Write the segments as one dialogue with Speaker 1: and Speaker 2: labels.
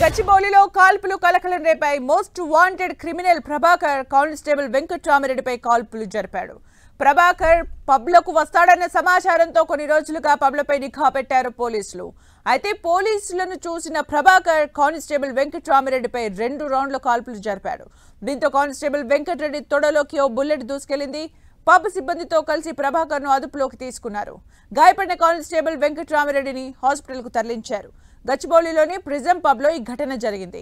Speaker 1: గచ్చిబౌలిలో కాల్పులు కలకలం రేపాయి. Most wanted criminal Prabhakar constable వెంకట్రామిరెడ్డిపై కాల్పులు జరిపాడు. ప్రభాకర్ పబ్లకు వస్తాడన్న సమాచారంతో కొన్ని రోజులుగా పబ్లపై నిఘా పెట్టారు పోలీసులు. అయితే పోలీసులను చూసిన ప్రభాకర్ కానిస్టేబుల్ వెంకట్రామిరెడ్డిపై 2 రౌండ్ల కాల్పులు జరిపాడు. దీంతో కానిస్టేబుల్ వెంకటరెడ్డి తొడలోకి ఓ బుల్లెట్ దూసుకెళ్లింది. పబ్ సిబ్బందితో కలిసి ప్రభాకర్ ను అదుపులోకి తీసుకున్నారు. గాయపడిన కానిస్టేబుల్ వెంకట్రామిరెడ్డిని హాస్పిటల్ కు తరలించారు. గచ్చిబౌలిలోని ప్రిజం పబ్ లో ఈ ఘటన జరిగింది.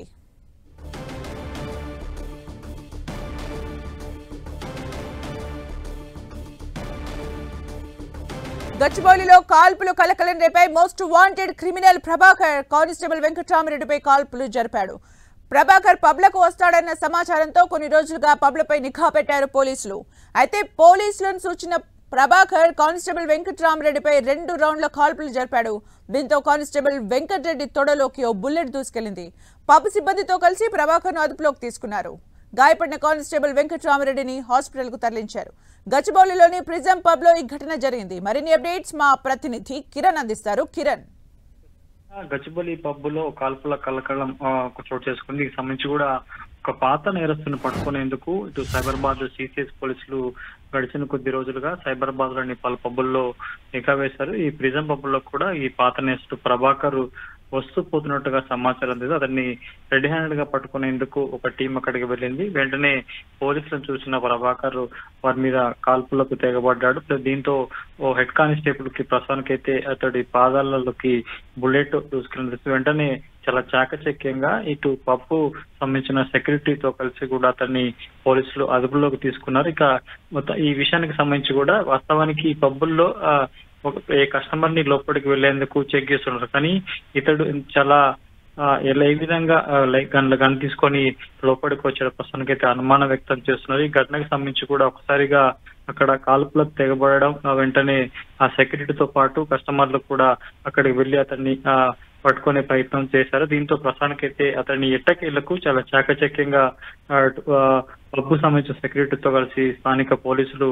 Speaker 1: గచ్చిబౌలిలో కాల్పులు కలకలం రేపాయి. Most wanted criminal Prabhakar constable వెంకట్రామిరెడ్డిపై కాల్పులు జరిపాడు. ప్రభాకర్ పబ్లకు వస్తాడన్న సమాచారంతో కొన్ని రోజులుగా పబ్లపై నిఘా పెట్టారు పోలీసులు. అయితే పోలీసులను సూచన ప్రభాకర్ కానిస్టేబుల్ వెంకట్రామిరెడ్డిపై 2 రౌండ్ల కాల్పులు జరిపాడు. దీంతో కానిస్టేబుల్ వెంకటరెడ్డి తొడలోకి ఓ బుల్లెట్ దూసుకెళ్లింది. పబ్ సిబ్బందితో కలిసి ప్రభాకర్ ను అదుపులోకి తీసుకున్నారు. గాయపడిన కానిస్టేబుల్ వెంకట్రామిరెడ్డిని హాస్పిటల్ కు తరలించారు. గచ్చిబౌలిలోని ప్రిజం పబ్ లో ఈ ఘటన జరిగింది. మరిన్ని అప్డేట్స్ మా ప్రతినిధి కిరణ్ అందిస్తారు. కిరణ్,
Speaker 2: గచ్చిబౌలి పబ్ లో కాల్పుల కలకలం చోటు చేసుకుంది. ఈ సంబంధించి కూడా ఒక పాత నేరస్తును పట్టుకునేందుకు ఇటు సైబరాబాద్ సిసిఎస్ పోలీసులు గడిచిన కొద్ది రోజులుగా సైబరాబాద్ లోని పలు పబ్బుల్లో నిఘా వేశారు. ఈ ప్రిజం పబ్బుల్లో కూడా ఈ పాత నేరస్తు ప్రభాకర్ వస్తూ పోతున్నట్టుగా సమాచారం లేదు. అతన్ని రెడ్ హ్యాండెడ్ గా పట్టుకునేందుకు ఒక టీం అక్కడికి వెళ్ళింది. వెంటనే పోలీసులను చూసిన ప్రభాకర్ వారి మీద కాల్పులకు తెగబడ్డాడు. దీంతో ఓ హెడ్ కానిస్టేబుల్ కి ప్రస్తుతానికైతే అతడి పాదాలలోకి బుల్లెట్ దూసుకెళ్ళి వెంటనే చాలా చాకచక్యంగా ఇటు పప్పు సంబంధించిన సెక్యూరిటీతో కలిసి కూడా అతన్ని పోలీసులు అదుపులోకి తీసుకున్నారు. ఇక ఈ విషయానికి సంబంధించి కూడా వాస్తవానికి ఈ పబ్బుల్లో ఏ కస్టమర్ ని లోపలికి వెళ్లేందుకు చెక్ చేస్తున్నారు. కానీ ఇతడు చాలా ఏ విధంగా గన్ తీసుకొని లోపలికి వచ్చే ప్రస్తుతానికి అయితే అనుమానం వ్యక్తం చేస్తున్నారు. ఈ ఘటనకు సంబంధించి కూడా ఒకసారిగా అక్కడ కాల్పులకు తెగబడడం, వెంటనే ఆ సెక్యూరిటీతో పాటు కస్టమర్లు కూడా అక్కడికి వెళ్లి అతన్ని పట్టుకునే ప్రయత్నం చేశారు. దీంతో ప్రస్తుతానికైతే అతన్ని ఎట్టకేళ్లకు చాలా చాకచక్యంగా పబ్బు సంబంధించిన సెక్యూరిటీతో కలిసి స్థానిక పోలీసులు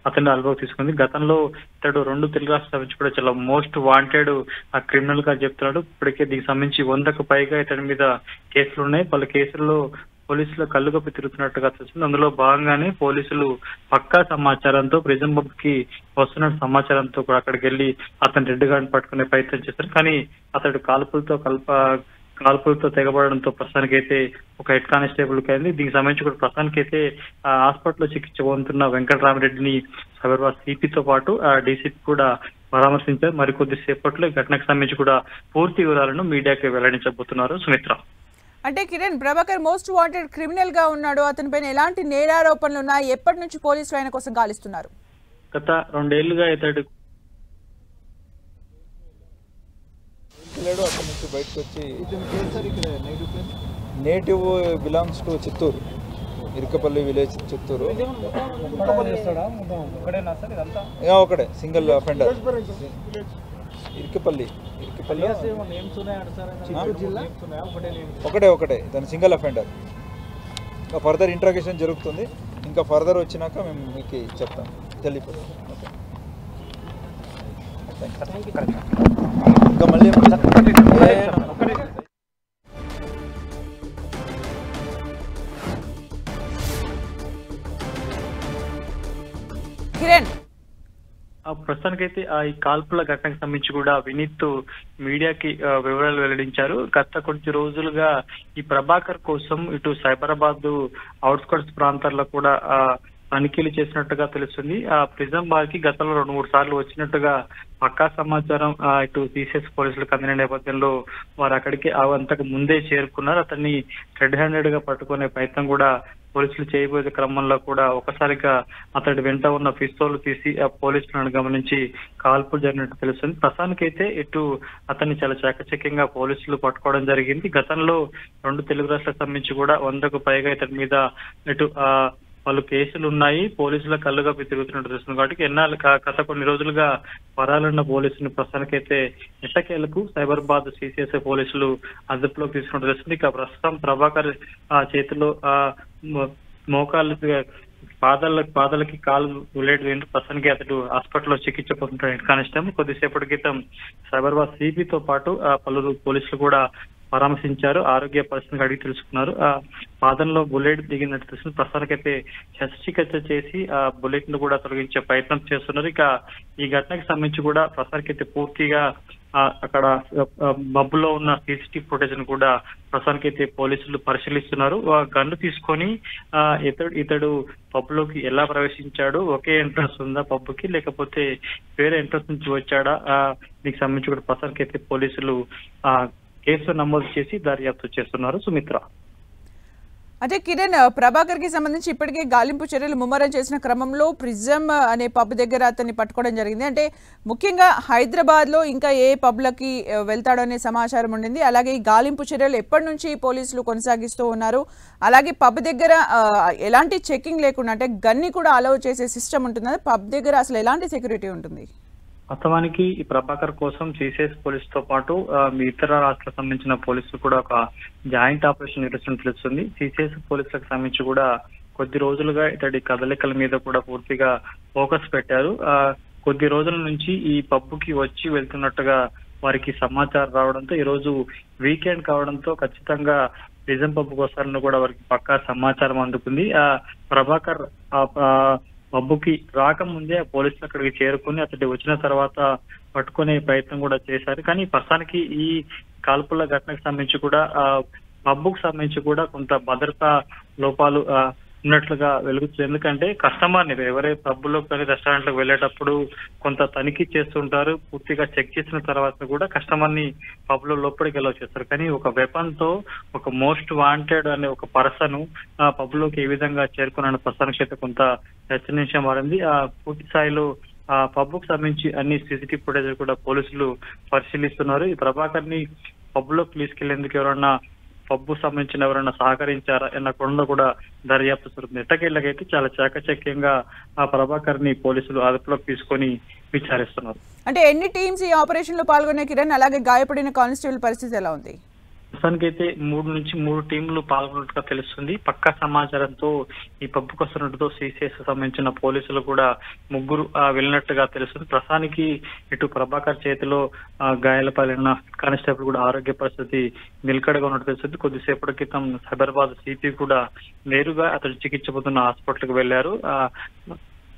Speaker 2: అతన్ని అదుపులోకి తీసుకుంది. గతంలో ఇతడు 2 తెలుగు రాష్ట్రాల నుంచి కూడా చాలా మోస్ట్ వాంటెడ్ క్రిమినల్ గా చెప్తున్నాడు. ఇప్పటికే దీనికి సంబంధించి 100కు పైగా ఇతని మీద కేసులు ఉన్నాయి. పలు కేసుల్లో పోలీసులు కళ్ళుగప్పి తిరుగుతున్నట్టుగా తెలిసింది. అందులో భాగంగానే పోలీసులు పక్కా సమాచారంతో ప్రిజం పబ్ కి వస్తున్న సమాచారంతో కూడా అక్కడికి వెళ్లి అతను రెడ్ గార్డ్ పట్టుకునే ప్రయత్నం చేశారు. కానీ అతడు కాల్పులతో తెగబడడంతో ప్రస్తుతానికైతే ఒక హెడ్ కానిస్టేబుల్ కి అయింది. దీనికి సంబంధించి కూడా ప్రస్తుతానికైతే హాస్పిటల్లో చికిత్స పొందుతున్న వెంకట్రామిరెడ్డిని సైబరాబాద్ సిపితో పాటు డీసీపీ కూడా పరామర్శించారు. మరికొద్ది సేపట్లో ఈ ఘటనకు సంబంధించి కూడా పూర్తి వివరాలను మీడియాకి వెల్లడించబోతున్నారు. సుమిత్ర,
Speaker 1: అంటే Kiran, Prabhakar most wanted criminal గా ఉన్నాడు. అతనిపైన ఎలాంటి నేరారోపణలు ఉన్నాయి? ఎప్పటి నుంచి పోలీసులు ఆయన కోసం గాలిస్తున్నారు?
Speaker 2: గత 2 ఏళ్లుగా ఇతడు
Speaker 3: అక్కడి నుంచి బయటకు వచ్చి native belongs to Chittoor, Irukapalli village, Chittoor. ఒకటే సింగిల్ అఫెండర్. ఇరుకపల్లి ఒకటే దాని సింగిల్ అఫెండర్. ఇంకా ఫర్దర్ ఇంట్రాగేషన్ జరుగుతుంది. ఇంకా ఫర్దర్ వచ్చినాక మేము మీకు చెప్తాం, తెలియపోతాం. ఇంకా మళ్ళీ
Speaker 1: కిరణ్,
Speaker 2: ప్రస్తుతానికైతే ఈ కాల్పుల ఘటనకు సంబంధించి కూడా వినీత్ మీడియాకి వివరాలు వెల్లడించారు. గత కొద్ది రోజులుగా ఈ ప్రభాకర్ కోసం ఇటు సైబరాబాద్ అవుట్స్కర్ట్స్ ప్రాంతాల్లో కూడా తనిఖీలు చేసినట్టుగా తెలుస్తుంది. ఆ ప్రిజం బార్కి గతంలో 2-3 సార్లు వచ్చినట్టుగా పక్కా సమాచారం ఇటు సిసిఎస్ పోలీసులకు అందిన నేపథ్యంలో వారు అక్కడికి అంతకు ముందే చేరుకున్నారు. అతన్ని రెడ్ హ్యాండెడ్ గా పట్టుకునే ప్రయత్నం కూడా పోలీసులు చేయబోయే క్రమంలో కూడా ఒకసారిగా అతడి వెంట ఉన్న పిస్తోలు తీసి ఆ పోలీసులను గమనించి కాల్పులు జరిగినట్టు తెలుస్తుంది. ప్రస్తుతానికైతే ఇటు అతన్ని చాలా చాకచక్యంగా పోలీసులు పట్టుకోవడం జరిగింది. గతంలో 2 తెలుగు రాష్ట్రాలకు సంబంధించి కూడా 100కు పైగా ఇతని మీద ఇటు పలు కేసులు ఉన్నాయి. పోలీసుల కళ్ళుగప్పి తిరుగుతున్నట్టు తెలుస్తుంది. కాబట్టి గత కొన్ని రోజులుగా పరాలున్న పోలీసులు ప్రస్తుతానికైతే ఎట్టకేలకు సైబరాబాద్ సిసిఎస్ పోలీసులు అదుపులోకి తీసుకున్నట్టు తెలుస్తుంది. ఇక ప్రస్తుతం ప్రభాకర్ చేతిలో మోకాళ్ళు పాదాలకి కాలు బుల్లెట్ ప్రస్తుతానికి అతడు హాస్పిటల్లో చికిత్స పొందుతున్న హెడ్ కానిస్టేబుల్ కొద్దిసేపటి క్రితం సైబరాబాద్ సిపితో పాటు పలువురు పోలీసులు కూడా పరామర్శించారు. ఆరోగ్య పరిస్థితిని అడిగి తెలుసుకున్నారు. పాదంలో బుల్లెట్ దిగినట్టు తెలుస్తుంది. ప్రస్తుతానికైతే శస్త్రచికిత్స చేసి ఆ బుల్లెట్ ను కూడా తొలగించే ప్రయత్నం చేస్తున్నారు. ఇక ఈ ఘటనకు సంబంధించి కూడా ప్రస్తుతానికైతే పూర్తిగా అక్కడ పబ్బులో ఉన్న CCTV ఫుటేజ్ ను కూడా ప్రస్తుతానికైతే పోలీసులు పరిశీలిస్తున్నారు. గన్ను తీసుకొని ఇతడు పబ్లోకి ఎలా ప్రవేశించాడు, ఒకే ఎంట్రన్స్ ఉందా పబ్కి లేకపోతే వేరే ఎంట్రన్స్ నుంచి వచ్చాడా, దీనికి సంబంధించి కూడా ప్రస్తుతానికైతే పోలీసులు కేసు నమోదు చేసి దర్యాప్తు చేస్తున్నారు. సుమిత్ర.
Speaker 1: అంటే కిరణ్, ప్రభాకర్ కి సంబంధించి ఇప్పటికే గాలింపు చర్యలు ముమ్మరం చేసిన క్రమంలో ప్రిజం అనే పబ్ దగ్గర అతన్ని పట్టుకోవడం జరిగింది. అంటే ముఖ్యంగా హైదరాబాద్ లో ఇంకా ఏ పబ్లకి వెళ్తాడనే సమాచారం ఉండింది. అలాగే ఈ గాలింపు చర్యలు ఎప్పటి నుంచి పోలీసులు కొనసాగిస్తూ ఉన్నారు, అలాగే పబ్ దగ్గర ఎలాంటి చెకింగ్ లేకుండా అంటే గన్ని కూడా అలౌ చేసే సిస్టమ్ ఉంటుంది, పబ్ దగ్గర అసలు ఎలాంటి సెక్యూరిటీ ఉంటుంది?
Speaker 2: వాస్తవానికి ఈ ప్రభాకర్ కోసం CCS పోలీస్ తో పాటు ఇతర రాష్ట్రాలకు సంబంధించిన పోలీసులు కూడా ఒక జాయింట్ ఆపరేషన్ నిర్వహిస్తున్నట్టు తెలుస్తుంది. CCS పోలీసులకు సంబంధించి కూడా కొద్ది రోజులుగా ఇతడి కదలికల మీద కూడా పూర్తిగా ఫోకస్ పెట్టారు. కొద్ది రోజుల నుంచి ఈ పబ్కి వచ్చి వెళ్తున్నట్టుగా వారికి సమాచారం రావడంతో ఈ రోజు వీకెండ్ కావడంతో ఖచ్చితంగా నిజం పబ్కు వస్తారని కూడా వారికి పక్కా సమాచారం అందుకుంది. ప్రభాకర్ పబ్బుకి రాకముందే పోలీసులు అక్కడికి చేరుకుని అతడి వచ్చిన తర్వాత పట్టుకునే ప్రయత్నం కూడా చేశారు. కానీ ప్రస్తుతానికి ఈ కాల్పుల ఘటనకు సంబంధించి కూడా పబ్బుకు సంబంధించి కూడా కొంత భద్రతా లోపాలు ఉన్నట్లుగా వెలుగుతుంది. ఎందుకంటే కస్టమర్ని ఎవరైతే పబ్బులో కానీ రెస్టారెంట్లకు వెళ్ళేటప్పుడు కొంత తనిఖీ చేస్తుంటారు. పూర్తిగా చెక్ చేసిన తర్వాత కూడా కస్టమర్ని పబ్ లో లోపలికి ఎలా చేస్తారు. కానీ ఒక వెపన్ తో ఒక మోస్ట్ వాంటెడ్ అనే ఒక పర్సన్ పబ్ లోకి ఏ విధంగా చేరుకున్న ప్రస్తుతానికి అయితే కొంత చర్చనీయాంశం మారింది. పూర్తి స్థాయిలో పబ్కు సంబంధించి అన్ని CCTV ఫుటేజ్ కూడా పోలీసులు పరిశీలిస్తున్నారు. ఈ ప్రభాకర్ ని పబ్ లోకి తీసుకెళ్లేందుకు ఎవరన్నా పబ్బు సంబంధించిన ఎవరైనా సహకరించారా అన్న కోణంలో కూడా దర్యాప్తు జరుగుతుంది. ఎట్టకేళ్ళకైతే చాలా చాకచక్యంగా ఆ ప్రభాకర్ ని పోలీసులు అదుపులోకి తీసుకొని విచారిస్తున్నారు.
Speaker 1: అంటే ఎన్ని టీమ్స్ ఈ ఆపరేషన్ లో పాల్గొనే కిరణ్, అలాగే గాయపడిన కానిస్టేబుల్ పరిస్థితి ఎలా ఉంది?
Speaker 2: ప్రస్తుతానికైతే 3 నుంచి 3 టీంలు పాల్గొన్నట్టుగా తెలుస్తుంది. పక్కా సమాచారంతో ఈ పబ్బుకు వస్తున్నట్టుతో CCS సంబంధించిన పోలీసులు కూడా 3 వెళ్ళినట్టుగా తెలుస్తుంది. ప్రస్తుతానికి ఇటు ప్రభాకర్ చేతిలో గాయాలపాలైన కానిస్టేబుల్ కూడా ఆరోగ్య పరిస్థితి నిలకడగా ఉన్నట్టు తెలుస్తుంది. కొద్దిసేపటి క్రితం సైబరాబాద్ CP కూడా నేరుగా అతడు చికిత్స పొందుతున్న హాస్పిటల్కి వెళ్లారు.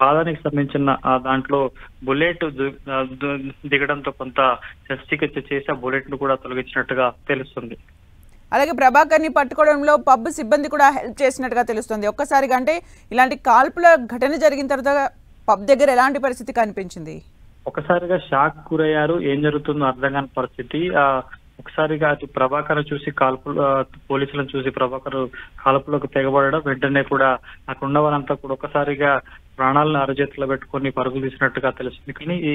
Speaker 2: పాదానికి సంబంధించిన దాంట్లో బుల్లెట్ దిగడంతో కొంత శస్త్రచికిత్స చేసి ఆ బుల్లెట్ ను కూడా తొలగించినట్టుగా తెలుస్తుంది.
Speaker 1: అలాగే ప్రభాకర్ ని పట్టుకోవడంలో పబ్ సిబ్బంది కూడా హెల్ప్ చేసినట్టుగా తెలుస్తుంది. ఒక్కసారిగా అంటే ఇలాంటి కాల్పుల ఘటన జరిగిన తర్వాత పబ్ దగ్గర ఎలాంటి పరిస్థితి కనిపించింది?
Speaker 2: ఒకసారిగా షాక్ గురయ్యారు. ఏం జరుగుతుందో అర్థం కాని పరిస్థితి. ఒకసారిగా అటు ప్రభాకర్ చూసి పోలీసులను చూసి ప్రభాకర్ కాల్పులకు తెగబడడం, వెంటనే కూడా అక్కడ ఉన్న వారంతా కూడా ఒకసారిగా ప్రాణాలను అరచేతిలో పెట్టుకొని పరుగులు తీసినట్టుగా తెలుస్తుంది. కానీ ఈ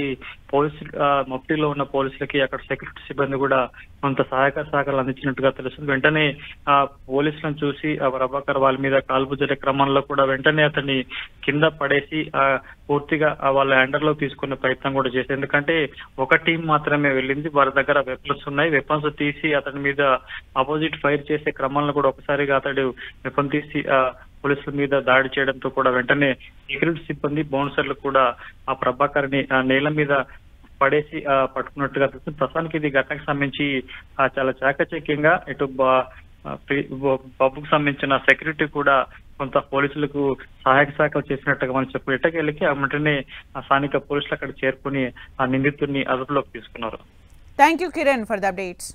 Speaker 2: పోలీసులు మఫ్టీలో ఉన్న పోలీసులకి అక్కడ సెక్యూరిటీ సిబ్బంది కూడా కొంత సహకారాలు అందించినట్టుగా తెలుస్తుంది. వెంటనే పోలీసులను చూసి ప్రభాకర్ వాళ్ళ మీద కాల్పు జరిగే క్రమంలో కూడా వెంటనే అతన్ని కింద పడేసి పూర్తిగా వాళ్ళ హ్యాండర్ లో తీసుకునే ప్రయత్నం కూడా చేశారు. ఎందుకంటే ఒక టీం మాత్రమే వెళ్ళింది, వారి దగ్గర వెపన్స్ ఉన్నాయి. వెపన్స్ తీసి అతని మీద ఆపోజిట్ ఫైర్ చేసే క్రమంలో కూడా ఒకసారిగా అతడు వెపన్ తీసి పోలీసుల మీద దాడి చేయడంతో కూడా వెంటనే సెక్యూరిటీ సిబ్బంది బౌన్సర్లు కూడా ఆ ప్రభాకర్ ని నేల మీద పడేసి పట్టుకున్నట్టుగా తెలుస్తుంది. ప్రస్తుతానికి ఇది ఘటనకు సంబంధించి చాలా చాకచక్యంగా ఇటు పబ్కు సంబంధించిన సెక్యూరిటీ కూడా కొంత పోలీసులకు సహాయక శాఖలు చేసినట్టుగా మనం చెప్పి ఎట్టకెళ్ళకి వెంటనే స్థానిక పోలీసులు అక్కడ చేరుకుని ఆ నిందితుడిని అదుపులోకి తీసుకున్నారు.
Speaker 1: Thank you Kiran for the updates.